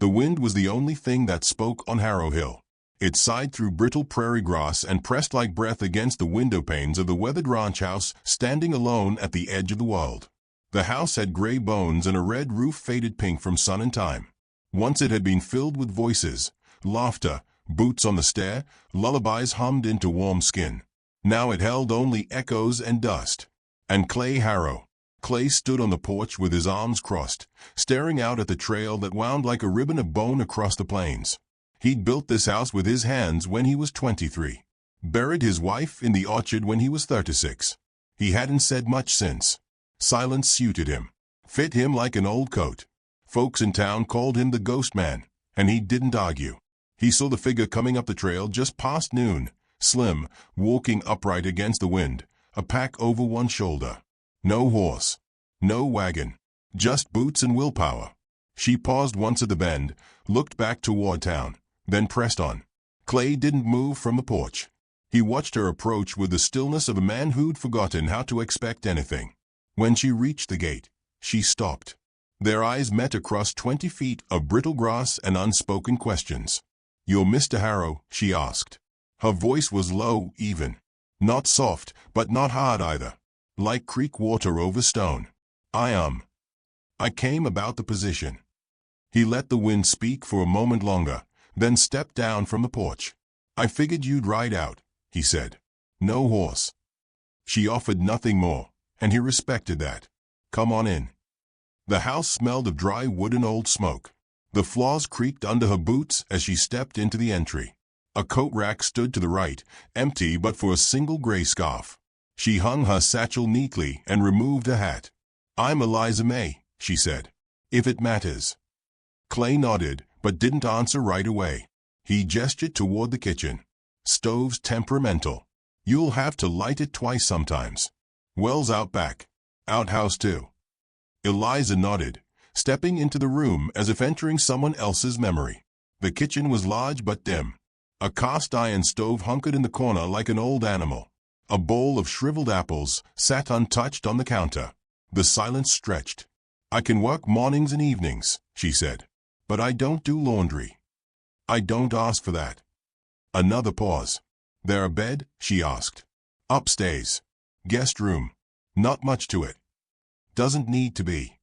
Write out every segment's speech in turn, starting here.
The wind was the only thing that spoke on Harrow Hill. It sighed through brittle prairie grass and pressed like breath against the window panes of the weathered ranch house standing alone at the edge of the world. The house had gray bones and a red roof faded pink from sun and time. Once it had been filled with voices, laughter, boots on the stair, lullabies hummed into warm skin. Now it held only echoes and dust. And Clay Harrow. Clay stood on the porch with his arms crossed, staring out at the trail that wound like a ribbon of bone across the plains. He'd built this house with his hands when he was 23. Buried his wife in the orchard when he was 36. He hadn't said much since. Silence suited him. Fit him like an old coat. Folks in town called him the ghost man, and he didn't argue. He saw the figure coming up the trail just past noon, slim, walking upright against the wind, a pack over one shoulder. No horse. No wagon. Just boots and willpower. She paused once at the bend, looked back toward town, then pressed on. Clay didn't move from the porch. He watched her approach with the stillness of a man who'd forgotten how to expect anything. When she reached the gate, she stopped. Their eyes met across 20 feet of brittle grass and unspoken questions. "You're Mr. Harrow?" she asked. Her voice was low, even. Not soft, but not hard either. Like creek water over stone. I came about the position." He let the wind speak for a moment longer, then stepped down from the porch. "I figured you'd ride out," he said. "No horse." She offered nothing more, and he respected that. "Come on in." The house smelled of dry wood and old smoke. The floors creaked under her boots as she stepped into the entry. A coat rack stood to the right, empty but for a single gray scarf. She hung her satchel neatly and removed her hat. "I'm Eliza May," she said. "If it matters." Clay nodded, but didn't answer right away. He gestured toward the kitchen. "Stove's temperamental. You'll have to light it twice sometimes. Well's out back. Outhouse too." Eliza nodded, stepping into the room as if entering someone else's memory. The kitchen was large but dim. A cast-iron stove hunkered in the corner like an old animal. A bowl of shriveled apples sat untouched on the counter. The silence stretched. "I can work mornings and evenings," she said. "But I don't do laundry." "I don't ask for that." Another pause. "There a bed?" she asked. "Upstairs. Guest room. Not much to it." "Doesn't need to be."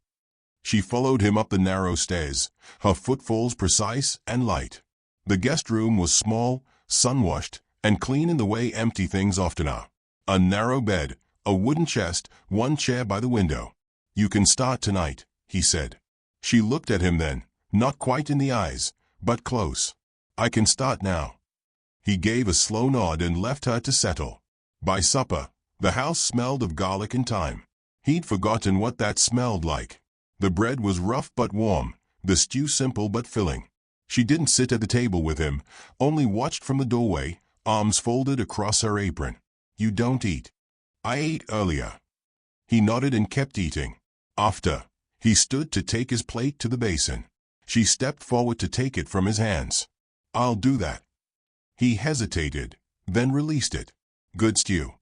She followed him up the narrow stairs, her footfalls precise and light. The guest room was small, sun-washed, and clean in the way empty things often are. A narrow bed, a wooden chest, one chair by the window. "You can start tonight," he said. She looked at him then, not quite in the eyes, but close. "I can start now." He gave a slow nod and left her to settle. By supper, the house smelled of garlic and thyme. He'd forgotten what that smelled like. The bread was rough but warm, the stew simple but filling. She didn't sit at the table with him, only watched from the doorway, arms folded across her apron. "You don't eat." "I ate earlier." He nodded and kept eating. After, he stood to take his plate to the basin. She stepped forward to take it from his hands. "I'll do that." He hesitated, then released it. "Good stew."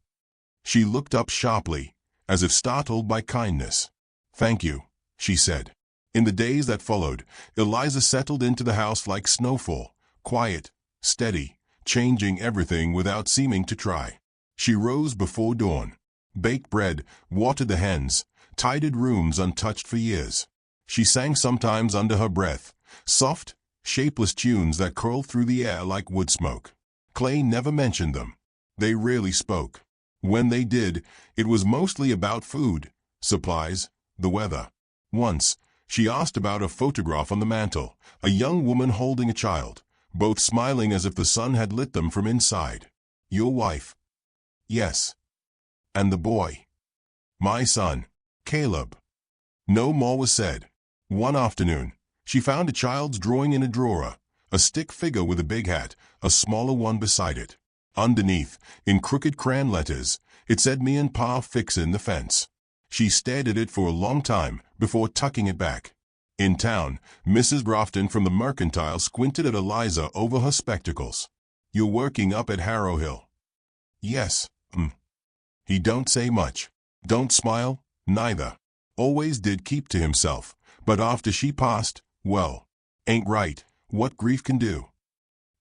She looked up sharply, as if startled by kindness. "Thank you," she said. In the days that followed, Eliza settled into the house like snowfall, quiet, steady, changing everything without seeming to try. She rose before dawn, baked bread, watered the hens, tidied rooms untouched for years. She sang sometimes under her breath, soft, shapeless tunes that curled through the air like wood smoke. Clay never mentioned them. They rarely spoke. When they did, it was mostly about food, supplies, the weather. Once, she asked about a photograph on the mantel, a young woman holding a child, both smiling as if the sun had lit them from inside. "Your wife?" "Yes." "And the boy?" "My son, Caleb." No more was said. One afternoon, she found a child's drawing in a drawer, a stick figure with a big hat, a smaller one beside it. Underneath, in crooked crayon letters, it said "Me and Pa fixin' the fence." She stared at it for a long time before tucking it back. In town, Mrs. Grafton from the Mercantile squinted at Eliza over her spectacles. "You're working up at Harrow Hill." "Yes, He don't say much. Don't smile, neither. Always did keep to himself, but after she passed, well, Ain't right, what grief can do.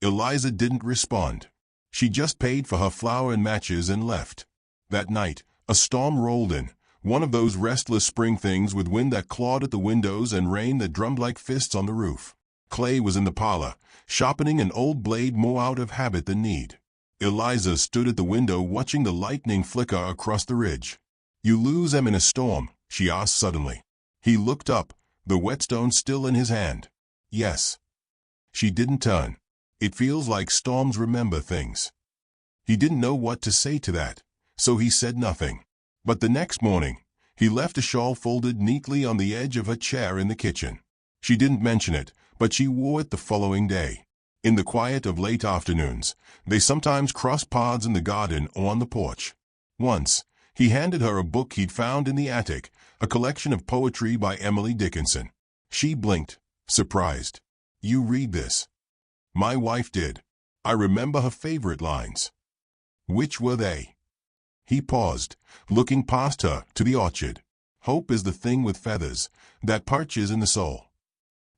Eliza didn't respond. She just paid for her flour and matches and left. That night, a storm rolled in, one of those restless spring things with wind that clawed at the windows and rain that drummed like fists on the roof. Clay was in the parlor, sharpening an old blade more out of habit than need. Eliza stood at the window watching the lightning flicker across the ridge. "You lose 'em in a storm?" she asked suddenly. He looked up, the whetstone still in his hand. "Yes." She didn't turn. "It feels like storms remember things." He didn't know what to say to that, so he said nothing. But the next morning, he left a shawl folded neatly on the edge of her chair in the kitchen. She didn't mention it, but she wore it the following day. In the quiet of late afternoons, they sometimes crossed paths in the garden or on the porch. Once, he handed her a book he'd found in the attic, a collection of poetry by Emily Dickinson. She blinked, surprised. "You read this?" "My wife did. I remember her favorite lines." "Which were they?" He paused, looking past her to the orchard. "Hope is the thing with feathers, that perches in the soul."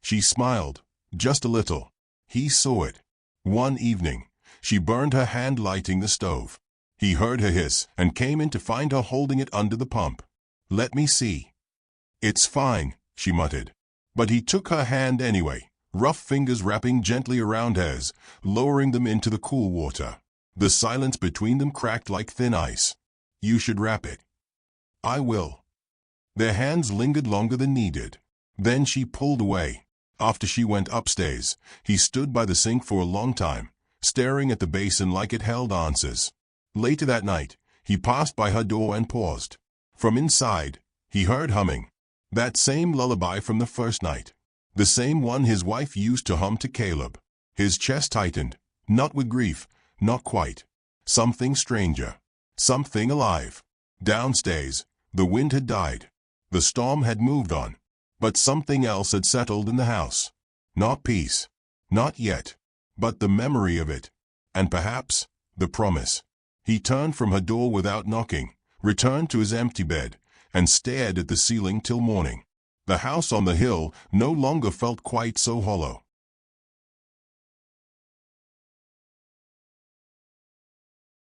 She smiled, just a little. He saw it. One evening, she burned her hand lighting the stove. He heard her hiss and came in to find her holding it under the pump. "Let me see." "It's fine," she muttered. But he took her hand anyway, rough fingers wrapping gently around hers, lowering them into the cool water. The silence between them cracked like thin ice. "You should wrap it." "I will." Their hands lingered longer than needed. Then she pulled away. After she went upstairs, he stood by the sink for a long time, staring at the basin like it held answers. Later that night, he passed by her door and paused. From inside, he heard humming. That same lullaby from the first night. The same one his wife used to hum to Caleb. His chest tightened, not with grief, not quite. Something stranger. Something alive. Downstairs, the wind had died. The storm had moved on. But something else had settled in the house. Not peace. Not yet. But the memory of it. And perhaps, the promise. He turned from her door without knocking, returned to his empty bed, and stared at the ceiling till morning. The house on the hill no longer felt quite so hollow.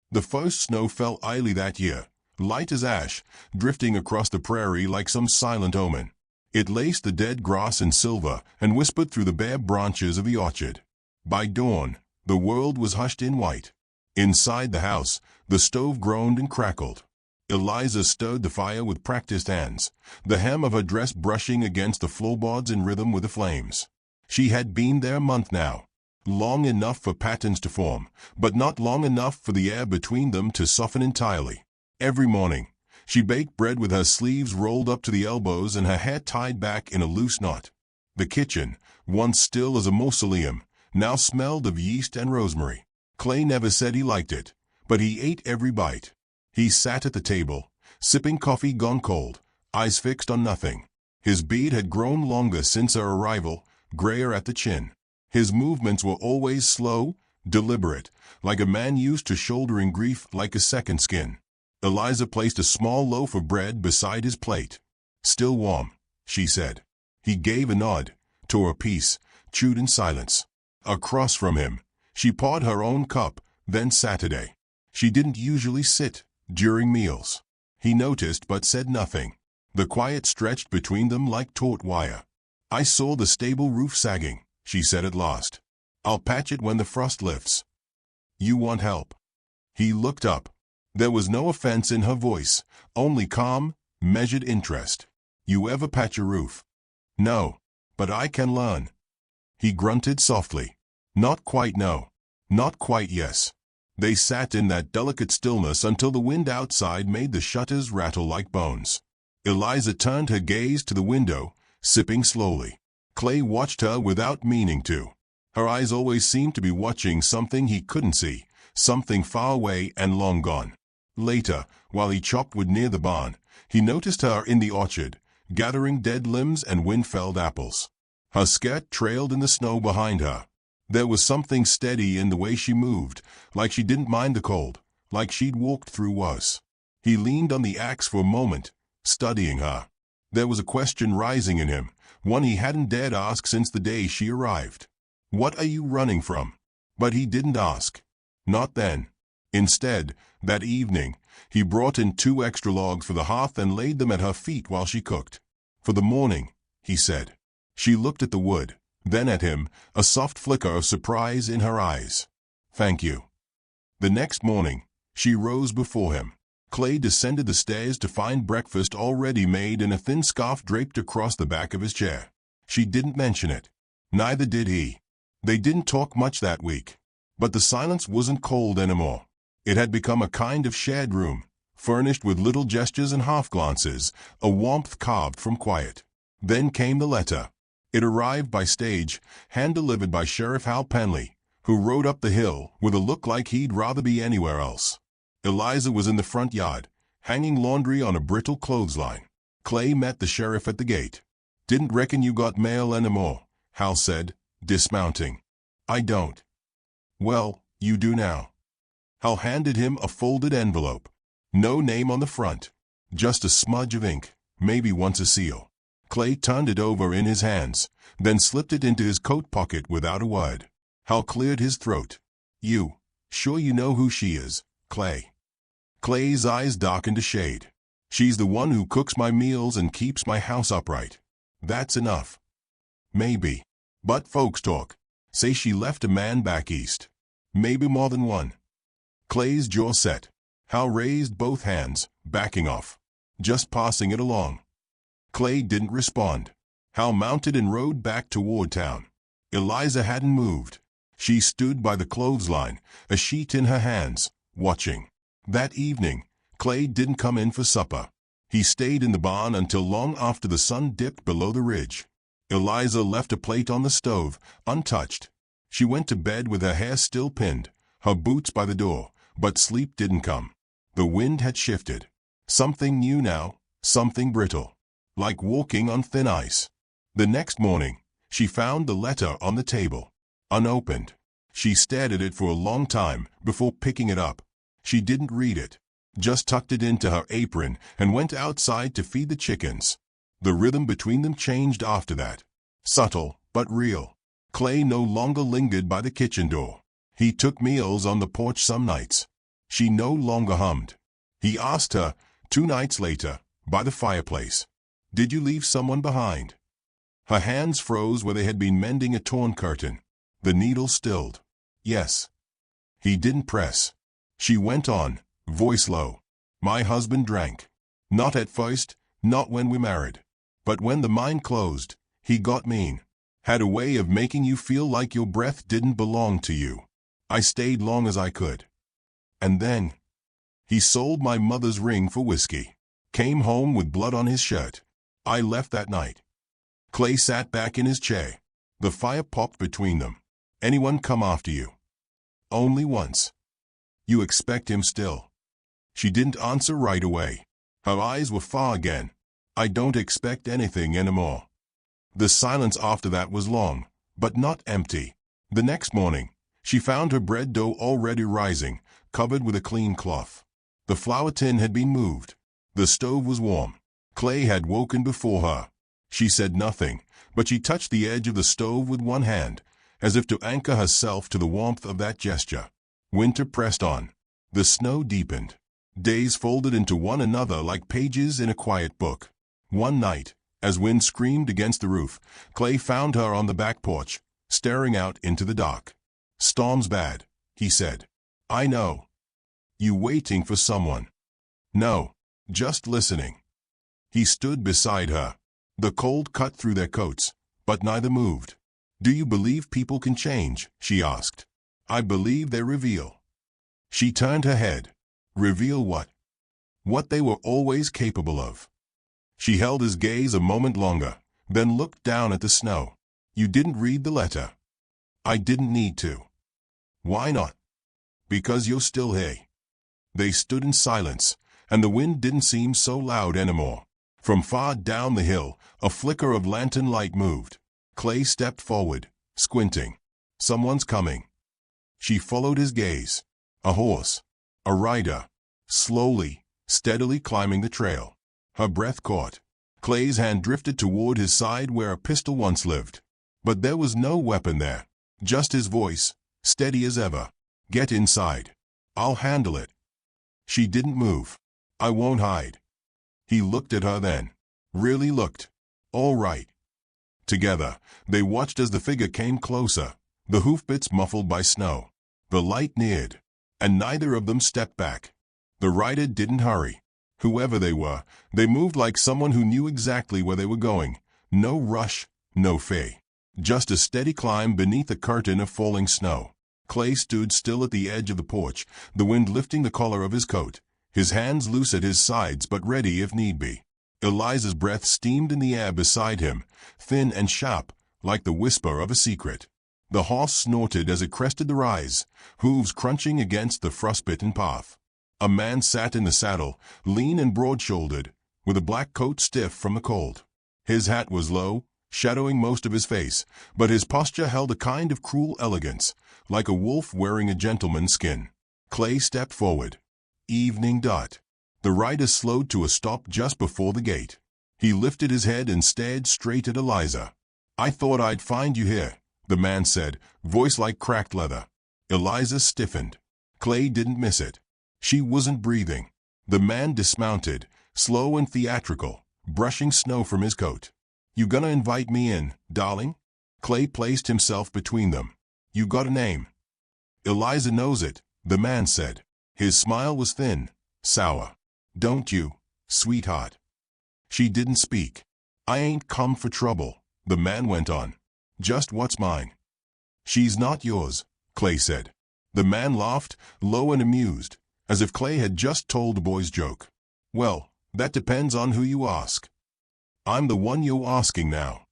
The first snow fell early that year, light as ash, drifting across the prairie like some silent omen. It laced the dead grass in silver and whispered through the bare branches of the orchard. By dawn, the world was hushed in white. Inside the house, the stove groaned and crackled. Eliza stirred the fire with practiced hands, the hem of her dress brushing against the floorboards in rhythm with the flames. She had been there a month now. Long enough for patterns to form, but not long enough for the air between them to soften entirely. Every morning, she baked bread with her sleeves rolled up to the elbows and her hair tied back in a loose knot. The kitchen, once still as a mausoleum, now smelled of yeast and rosemary. Clay never said he liked it, but he ate every bite. He sat at the table, sipping coffee gone cold, eyes fixed on nothing. His beard had grown longer since her arrival, grayer at the chin. His movements were always slow, deliberate, like a man used to shouldering grief like a second skin. Eliza placed a small loaf of bread beside his plate. "Still warm," she said. He gave a nod, tore a piece, chewed in silence. Across from him, she poured her own cup, then Saturday. She didn't usually sit during meals. He noticed but said nothing. The quiet stretched between them like taut wire. "I saw the stable roof sagging," she said at last. "I'll patch it when the frost lifts." "You want help?" He looked up. There was no offense in her voice, only calm, measured interest. "You ever patch a roof?" "No, but I can learn." He grunted softly. "Not quite no. Not quite yes." They sat in that delicate stillness until the wind outside made the shutters rattle like bones. Eliza turned her gaze to the window, sipping slowly. Clay watched her without meaning to. Her eyes always seemed to be watching something he couldn't see, something far away and long gone. Later, while he chopped wood near the barn, he noticed her in the orchard, gathering dead limbs and wind-felled apples. Her skirt trailed in the snow behind her. There was something steady in the way she moved, like she didn't mind the cold, like she'd walked through worse. He leaned on the axe for a moment, studying her. There was a question rising in him, one he hadn't dared ask since the day she arrived. "What are you running from?" But he didn't ask. Not then. Instead, that evening, he brought in 2 extra logs for the hearth and laid them at her feet while she cooked. "For the morning," he said. She looked at the wood, then at him, a soft flicker of surprise in her eyes. "Thank you." The next morning, she rose before him. Clay descended the stairs to find breakfast already made in a thin scarf draped across the back of his chair. She didn't mention it. Neither did he. They didn't talk much that week. But the silence wasn't cold anymore. It had become a kind of shared room, furnished with little gestures and half-glances, a warmth carved from quiet. Then came the letter. It arrived by stage, hand-delivered by Sheriff Hal Penley, who rode up the hill with a look like he'd rather be anywhere else. Eliza was in the front yard, hanging laundry on a brittle clothesline. Clay met the sheriff at the gate. "Didn't reckon you got mail anymore," Hal said, dismounting. "I don't." "Well, you do now." Hal handed him a folded envelope. No name on the front. Just a smudge of ink, maybe once a seal. Clay turned it over in his hands, then slipped it into his coat pocket without a word. Hal cleared his throat. "You sure you know who she is, Clay?" Clay's eyes darkened a shade. "She's the one who cooks my meals and keeps my house upright." "That's enough." "Maybe. But folks talk. Say she left a man back east. Maybe more than one." Clay's jaw set. Hal raised both hands, backing off. "Just passing it along." Clay didn't respond. Hal mounted and rode back toward town. Eliza hadn't moved. She stood by the clothesline, a sheet in her hands, watching. That evening, Clay didn't come in for supper. He stayed in the barn until long after the sun dipped below the ridge. Eliza left a plate on the stove, untouched. She went to bed with her hair still pinned, her boots by the door, but sleep didn't come. The wind had shifted. Something new now, something brittle. Like walking on thin ice. The next morning, she found the letter on the table. Unopened. She stared at it for a long time before picking it up. She didn't read it. Just tucked it into her apron and went outside to feed the chickens. The rhythm between them changed after that. Subtle, but real. Clay no longer lingered by the kitchen door. He took meals on the porch some nights. She no longer hummed. He asked her, 2 nights later, by the fireplace, "Did you leave someone behind?" Her hands froze where they had been mending a torn curtain. The needle stilled. "Yes." He didn't press. She went on, voice low. "My husband drank. Not at first, not when we married. But when the mind closed, he got mean. Had a way of making you feel like your breath didn't belong to you. I stayed long as I could. And then, he sold my mother's ring for whiskey. Came home with blood on his shirt. I left that night." Clay sat back in his chair. The fire popped between them. "Anyone come after you?" "Only once." "You expect him still?" She didn't answer right away. Her eyes were far again. "I don't expect anything anymore." The silence after that was long, but not empty. The next morning, she found her bread dough already rising, covered with a clean cloth. The flour tin had been moved. The stove was warm. Clay had woken before her. She said nothing, but she touched the edge of the stove with one hand, as if to anchor herself to the warmth of that gesture. Winter pressed on. The snow deepened. Days folded into one another like pages in a quiet book. One night, as wind screamed against the roof, Clay found her on the back porch, staring out into the dark. "Storm's bad," he said. "I know." "You waiting for someone?" "No, just listening." He stood beside her. The cold cut through their coats, but neither moved. "Do you believe people can change?" she asked. "I believe they reveal." She turned her head. "Reveal what?" "What they were always capable of." She held his gaze a moment longer, then looked down at the snow. "You didn't read the letter." "I didn't need to." "Why not?" "Because you're still here." They stood in silence, and the wind didn't seem so loud anymore. From far down the hill, a flicker of lantern light moved. Clay stepped forward, squinting. "Someone's coming." She followed his gaze. A horse. A rider. Slowly, steadily climbing the trail. Her breath caught. Clay's hand drifted toward his side where a pistol once lived. But there was no weapon there. Just his voice, steady as ever. "Get inside. I'll handle it." She didn't move. "I won't hide." He looked at her then. Really looked. "All right." Together, they watched as the figure came closer, the hoofbeats muffled by snow. The light neared, and neither of them stepped back. The rider didn't hurry. Whoever they were, they moved like someone who knew exactly where they were going. No rush, no fear. Just a steady climb beneath a curtain of falling snow. Clay stood still at the edge of the porch, the wind lifting the collar of his coat, his hands loose at his sides but ready if need be. Eliza's breath steamed in the air beside him, thin and sharp, like the whisper of a secret. The horse snorted as it crested the rise, hooves crunching against the frostbitten path. A man sat in the saddle, lean and broad-shouldered, with a black coat stiff from the cold. His hat was low, shadowing most of his face, but his posture held a kind of cruel elegance, like a wolf wearing a gentleman's skin. Clay stepped forward. Evening dot. The rider slowed to a stop just before the gate. He lifted his head and stared straight at Eliza. "I thought I'd find you here," the man said, voice like cracked leather. Eliza stiffened. Clay didn't miss it. She wasn't breathing. The man dismounted, slow and theatrical, brushing snow from his coat. "You gonna invite me in, darling?" Clay placed himself between them. "You got a name?" "Eliza knows it," the man said. His smile was thin, sour. "Don't you, sweetheart?" She didn't speak. "I ain't come for trouble," the man went on. "Just what's mine." "She's not yours," Clay said. The man laughed, low and amused, as if Clay had just told a boy's joke. "Well, that depends on who you ask." "I'm the one you're asking now."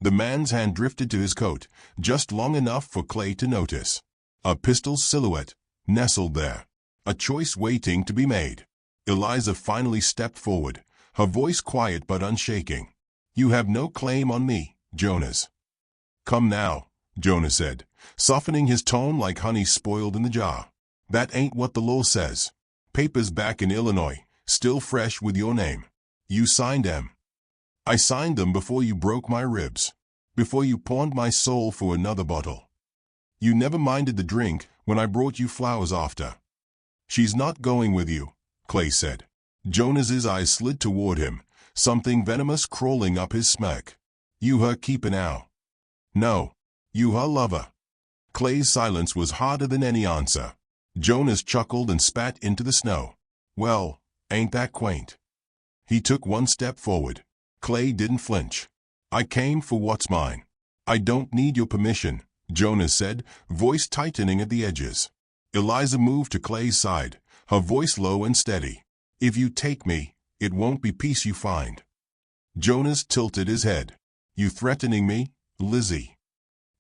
The man's hand drifted to his coat, just long enough for Clay to notice. A pistol's silhouette, nestled there. A choice waiting to be made. Eliza finally stepped forward, her voice quiet but unshaking. "You have no claim on me, Jonas." "Come now," Jonas said, softening his tone like honey spoiled in the jar. "That ain't what the law says. Papers back in Illinois, still fresh with your name. You signed them." "I signed them before you broke my ribs. Before you pawned my soul for another bottle. You never minded the drink when I brought you flowers after." "She's not going with you," Clay said. Jonas's eyes slid toward him, something venomous crawling up his smirk. "You her keeper now." "No. You her lover." Clay's silence was harder than any answer. Jonas chuckled and spat into the snow. "Well, ain't that quaint?" He took one step forward. Clay didn't flinch. "I came for what's mine." "I don't need your permission," Jonas said, voice tightening at the edges. Eliza moved to Clay's side, her voice low and steady. "If you take me, it won't be peace you find." Jonas tilted his head. "You threatening me, Lizzie?"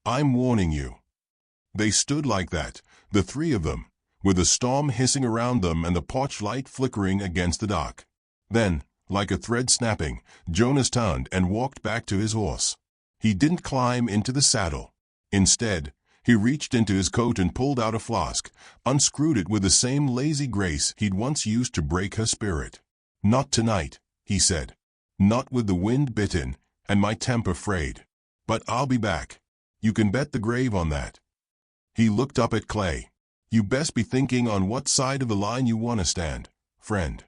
"I'm warning you." They stood like that, the three of them, with the storm hissing around them and the porch light flickering against the dark. Then, like a thread snapping, Jonas turned and walked back to his horse. He didn't climb into the saddle. Instead, he reached into his coat and pulled out a flask, unscrewed it with the same lazy grace he'd once used to break her spirit. "Not tonight," he said. "Not with the wind bitten and my temper frayed. But I'll be back. You can bet the grave on that." He looked up at Clay. "You best be thinking on what side of the line you want to stand, friend."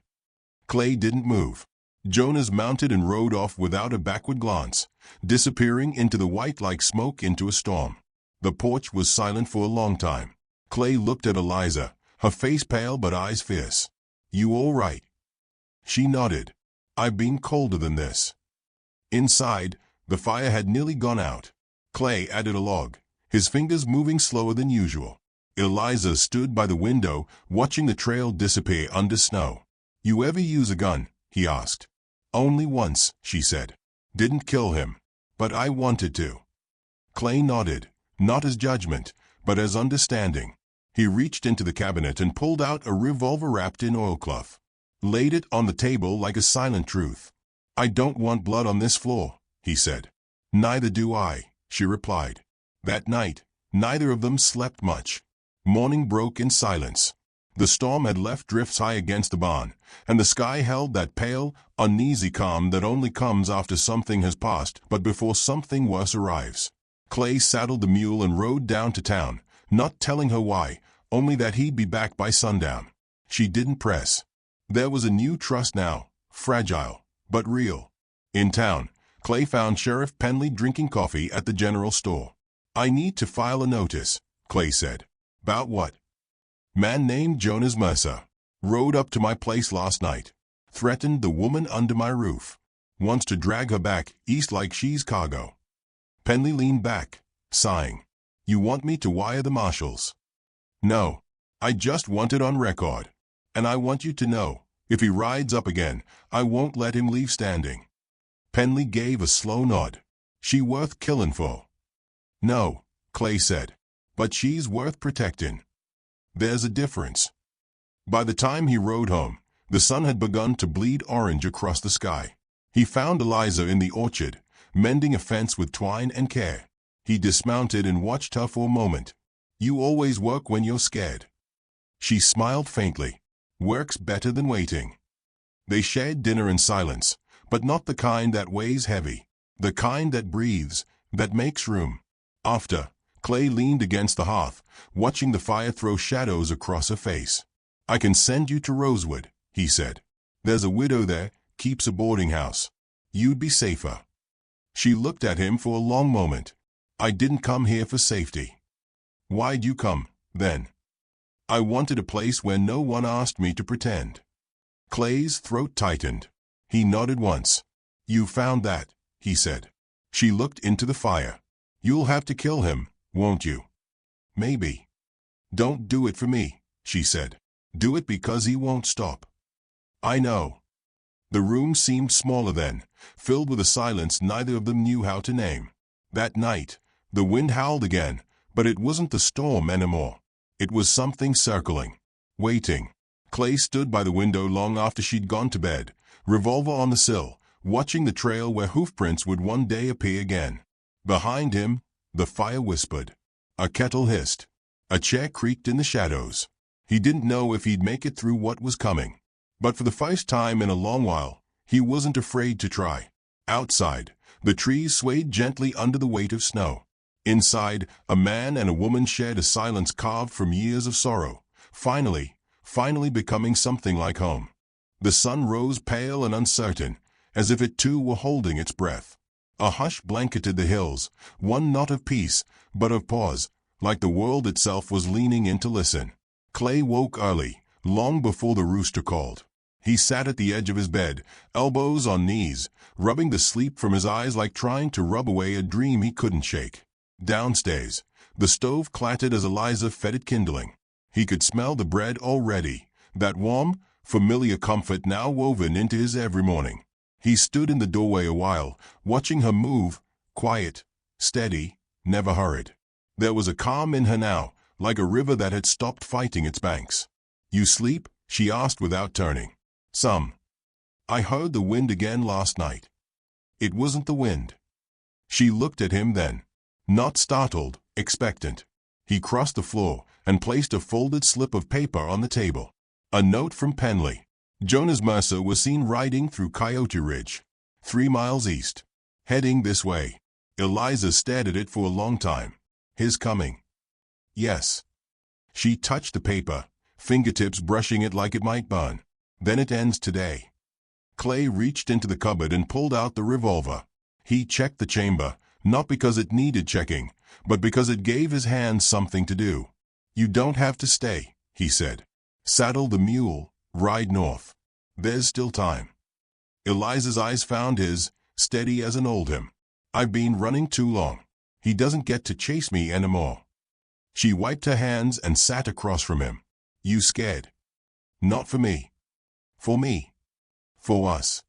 Clay didn't move. Jonas mounted and rode off without a backward glance, disappearing into the white like smoke into a storm. The porch was silent for a long time. Clay looked at Eliza, her face pale but eyes fierce. "You all right?" She nodded. "I've been colder than this." Inside, the fire had nearly gone out. Clay added a log, his fingers moving slower than usual. Eliza stood by the window, watching the trail disappear under snow. "You ever use a gun?" he asked. "Only once," she said. "Didn't kill him. But I wanted to." Clay nodded, not as judgment, but as understanding. He reached into the cabinet and pulled out a revolver wrapped in oilcloth. Laid it on the table like a silent truth. "I don't want blood on this floor," he said. "Neither do I," she replied. That night, neither of them slept much. Morning broke in silence. The storm had left drifts high against the barn, and the sky held that pale, uneasy calm that only comes after something has passed but before something worse arrives. Clay saddled the mule and rode down to town, not telling her why, only that he'd be back by sundown. She didn't press. There was a new trust now, fragile, but real. In town, Clay found Sheriff Penley drinking coffee at the general store. "I need to file a notice," Clay said. "About what?" "Man named Jonas Mercer. Rode up to my place last night. Threatened the woman under my roof. Wants to drag her back east like she's cargo." Penley leaned back, sighing. "You want me to wire the marshals?" "No. I just want it on record. And I want you to know, if he rides up again, I won't let him leave standing." Penley gave a slow nod. "She worth killin' for?" "No," Clay said. "But she's worth protecting. There's a difference." By the time he rode home, the sun had begun to bleed orange across the sky. He found Eliza in the orchard, mending a fence with twine and care. He dismounted and watched her for a moment. "You always work when you're scared." She smiled faintly. "Work's better than waiting." They shared dinner in silence, but not the kind that weighs heavy. The kind that breathes, that makes room. After, Clay leaned against the hearth, watching the fire throw shadows across her face. "I can send you to Rosewood," he said. "There's a widow there, keeps a boarding house. You'd be safer." She looked at him for a long moment. "I didn't come here for safety." "Why'd you come, then?" "I wanted a place where no one asked me to pretend." Clay's throat tightened. He nodded once. "You found that," he said. She looked into the fire. "You'll have to kill him, won't you?" "Maybe." "Don't do it for me," she said. "Do it because he won't stop." "I know." The room seemed smaller then, filled with a silence neither of them knew how to name. That night, the wind howled again, but it wasn't the storm anymore. It was something circling, waiting. Clay stood by the window long after she'd gone to bed, revolver on the sill, watching the trail where hoofprints would one day appear again. Behind him, the fire whispered. A kettle hissed. A chair creaked in the shadows. He didn't know if he'd make it through what was coming. But for the first time in a long while, he wasn't afraid to try. Outside, the trees swayed gently under the weight of snow. Inside, a man and a woman shared a silence carved from years of sorrow, finally becoming something like home. The sun rose pale and uncertain, as if it too were holding its breath. A hush blanketed the hills, one not of peace, but of pause, like the world itself was leaning in to listen. Clay woke early, long before the rooster called. He sat at the edge of his bed, elbows on knees, rubbing the sleep from his eyes like trying to rub away a dream he couldn't shake. Downstairs, the stove clattered as Eliza fed it kindling. He could smell the bread already, that warm, familiar comfort now woven into his every morning. He stood in the doorway a while, watching her move, quiet, steady, never hurried. There was a calm in her now, like a river that had stopped fighting its banks. "You sleep?" she asked without turning. "Some. I heard the wind again last night." "It wasn't the wind." She looked at him then. Not startled, expectant. He crossed the floor and placed a folded slip of paper on the table. A note from Penley. Jonas Mercer was seen riding through Coyote Ridge, 3 miles east. Heading this way. Eliza stared at it for a long time. His coming. Yes. She touched the paper, fingertips brushing it like it might burn. Then it ends today. Clay reached into the cupboard and pulled out the revolver. He checked the chamber, not because it needed checking, but because it gave his hands something to do. "You don't have to stay," he said. "Saddle the mule, ride north. There's still time." Eliza's eyes found his, steady as an old hymn. "I've been running too long. He doesn't get to chase me anymore." She wiped her hands and sat across from him. "You scared?" "Not for me." "For me." "For us."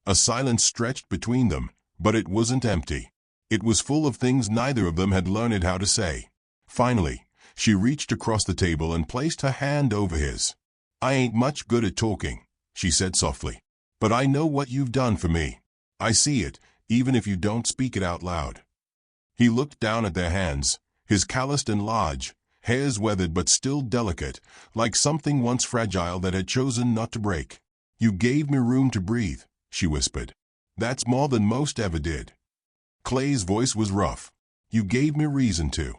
A silence stretched between them, but it wasn't empty. It was full of things neither of them had learned how to say. Finally, she reached across the table and placed her hand over his. "I ain't much good at talking," she said softly. "But I know what you've done for me. I see it, even if you don't speak it out loud." He looked down at their hands, his calloused and large, hairs weathered but still delicate, like something once fragile that had chosen not to break. "You gave me room to breathe," she whispered. "That's more than most ever did." Clay's voice was rough. "You gave me reason to."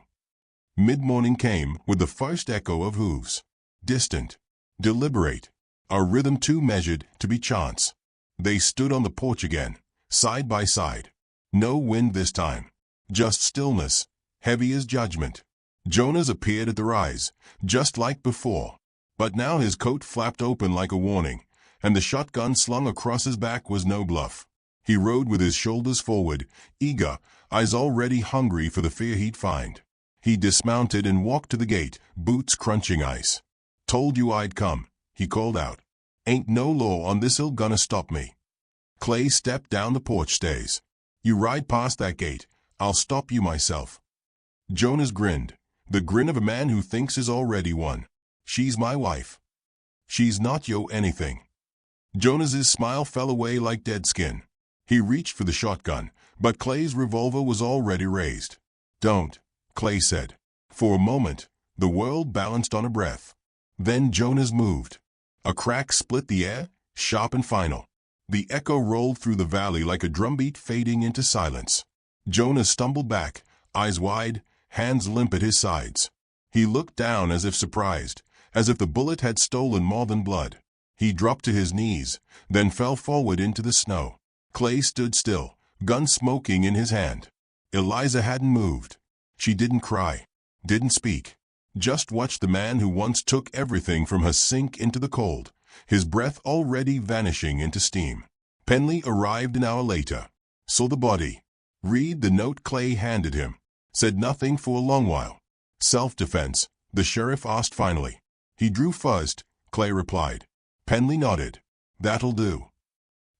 Mid-morning came with the first echo of hooves. Distant, deliberate, a rhythm too measured to be chance. They stood on the porch again, side by side. No wind this time. Just stillness, heavy as judgment. Jonas appeared at the rise, just like before. But now his coat flapped open like a warning, and the shotgun slung across his back was no bluff. He rode with his shoulders forward, eager, eyes already hungry for the fear he'd find. He dismounted and walked to the gate, boots crunching ice. "Told you I'd come," he called out. "Ain't no law on this hill gonna stop me." Clay stepped down the porch stays. "You ride past that gate, I'll stop you myself." Jonas grinned, the grin of a man who thinks he's already won. "She's my wife." "She's not yo anything." Jonas's smile fell away like dead skin. He reached for the shotgun, but Clay's revolver was already raised. "Don't," Clay said. For a moment, the world balanced on a breath. Then Jonas moved. A crack split the air, sharp and final. The echo rolled through the valley like a drumbeat fading into silence. Jonas stumbled back, eyes wide, hands limp at his sides. He looked down as if surprised, as if the bullet had stolen more than blood. He dropped to his knees, then fell forward into the snow. Clay stood still, gun smoking in his hand. Eliza hadn't moved. She didn't cry, didn't speak. Just watched the man who once took everything from her sink into the cold, his breath already vanishing into steam. Penley arrived an hour later. Saw the body. Read the note Clay handed him. Said nothing for a long while. "Self-defense," the sheriff asked finally. "He drew first," Clay replied. Penley nodded. "That'll do."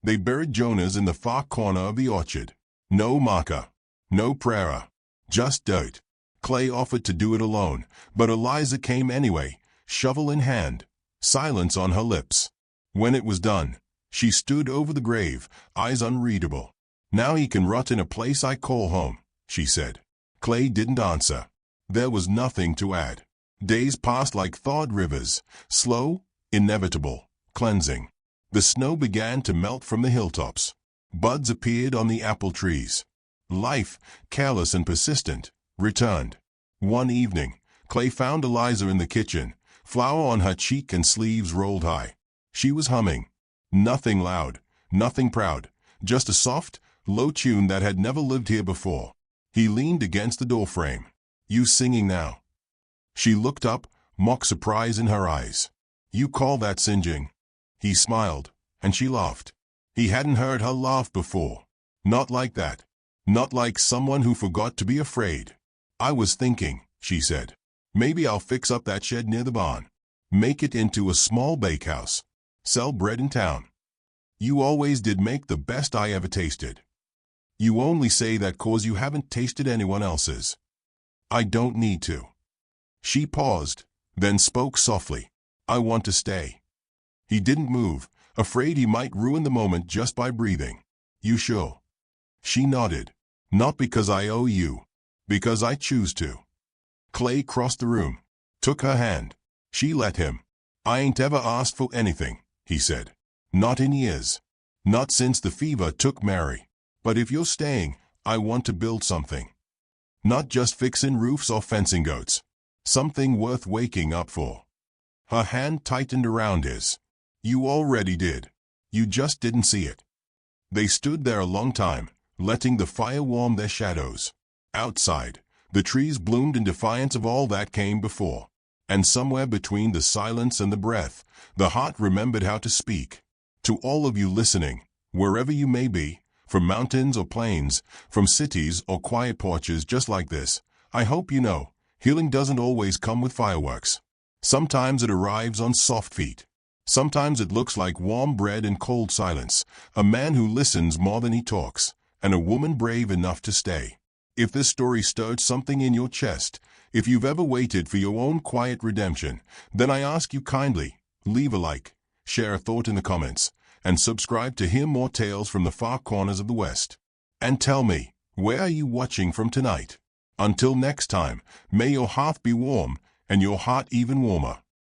They buried Jonas in the far corner of the orchard. No marker. No prayer. Just dirt. Clay offered to do it alone, but Eliza came anyway, shovel in hand, silence on her lips. When it was done, she stood over the grave, eyes unreadable. "Now he can rot in a place I call home," she said. Clay didn't answer. There was nothing to add. Days passed like thawed rivers, slow, inevitable, cleansing. The snow began to melt from the hilltops. Buds appeared on the apple trees. Life, careless and persistent, returned. One evening, Clay found Eliza in the kitchen, flour on her cheek and sleeves rolled high. She was humming. Nothing loud, nothing proud, just a soft, low tune that had never lived here before. He leaned against the doorframe. "You singing now?" She looked up, mock surprise in her eyes. "You call that singeing?" He smiled, and she laughed. He hadn't heard her laugh before. Not like that. Not like someone who forgot to be afraid. "I was thinking," she said. "Maybe I'll fix up that shed near the barn. Make it into a small bakehouse. Sell bread in town. You always did make the best I ever tasted." "You only say that 'cause you haven't tasted anyone else's." "I don't need to." She paused, then spoke softly. "I want to stay." He didn't move, afraid he might ruin the moment just by breathing. "You sure?" She nodded. "Not because I owe you. Because I choose to." Clay crossed the room, took her hand. She let him. "I ain't ever asked for anything," he said. "Not in years. Not since the fever took Mary. But if you're staying, I want to build something. Not just fixing roofs or fencing goats. Something worth waking up for." Her hand tightened around his. "You already did. You just didn't see it." They stood there a long time, letting the fire warm their shadows. Outside, the trees bloomed in defiance of all that came before. And somewhere between the silence and the breath, the heart remembered how to speak. To all of you listening, wherever you may be, from mountains or plains, from cities or quiet porches just like this, I hope you know, healing doesn't always come with fireworks. Sometimes it arrives on soft feet. Sometimes it looks like warm bread and cold silence, a man who listens more than he talks, and a woman brave enough to stay. If this story stirred something in your chest, if you've ever waited for your own quiet redemption, then I ask you kindly, leave a like, share a thought in the comments, and subscribe to hear more tales from the far corners of the West. And tell me, where are you watching from tonight? Until next time, may your hearth be warm and your heart even warmer.